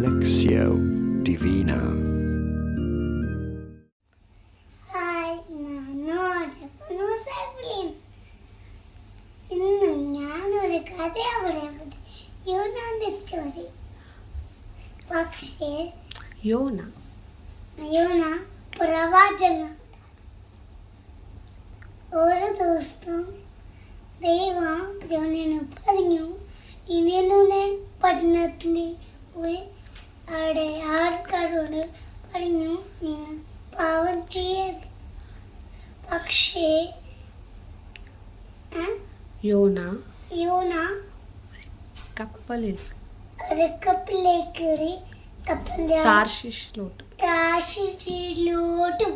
Lectio Divina. Hi, ഇന്നും ഞാനൊരു കഥയാണ് പറയുന്നത്. യോനാന്റെ സ്റ്റോറി. പക്ഷേ യോന പ്രവാചകൻ. ഒരു ദിവസം ദൈവം യോനോട് പറഞ്ഞു, ഇനി പട്ടണത്തിൽ പോയി അവിടെ ആൾക്കാരോട് പറഞ്ഞു, നിങ്ങൾ പാവം ചെയ്യരുത്. പക്ഷേ യോന ഒരു കപ്പലിലേക്ക് കയറി താർശീഷിലോട്ടും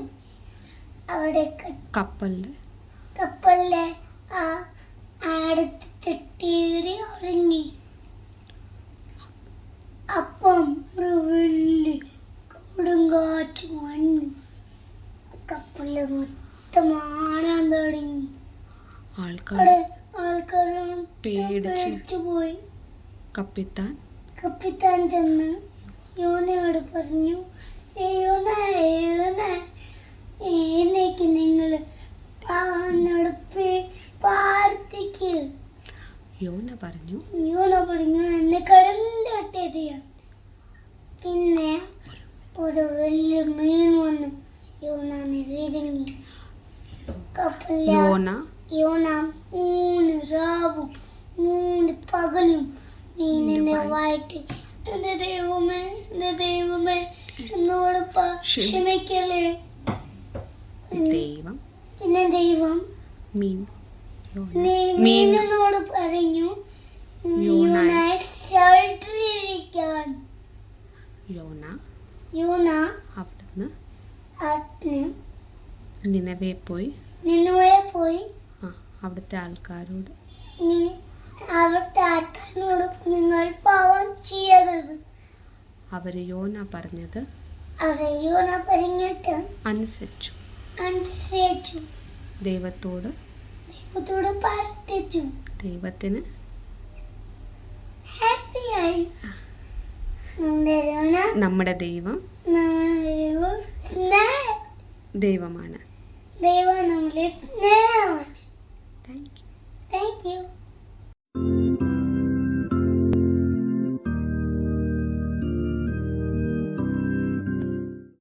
അവിടെ കപ്പലിലെ അടുത്ത് തട്ടിയേറി ഉറങ്ങി. അപ്പം ഒരു വലിയ കൊടുങ്കാറ്റ് വന്നു കപ്പലിൽ മൊത്തം ആടാൻ തുടങ്ങി. ആൾക്കാരും പേടിച്ചു പോയി. കപ്പിത്താൻ ചെന്ന് യോനയോട് പറഞ്ഞു, എന്നേക്ക് നിങ്ങൾ എന്നോട് പ്രാർത്ഥിക്കുക. യോന പറഞ്ഞു എന്നെ കടലിലോട്ടെറിയാം. പിന്നെ ഒരു വലിയ മീൻ വന്ന് യോനാനെ വിഴുങ്ങി. യോന 3 രാവും 3 പകലും മീനിനെ വായിട്ട്, എന്റെ ദൈവമേ എന്നോട് ക്ഷമിക്കലേ. പിന്നെ ദൈവം മീനിനോട് പറഞ്ഞു, യോനയെ ശാന്തിയിരിക്കാൻ. യോന നിനവേ പോയി അവിടുത്തെ ആൾക്കാരോട് നിങ്ങൾ പാവം ചെയ്യരുത്. അവര് യോന പറഞ്ഞിട്ട് അനുസരിച്ചു. ദൈവത്തോട് പ്രാർത്ഥിച്ചു. ദൈവത്തിന് ഹാപ്പിയായി. നമ്മുടെ ദൈവം ദൈവമാണ്. ദൈവം നമ്മളെ സ്നേഹമാണ്. Thank you.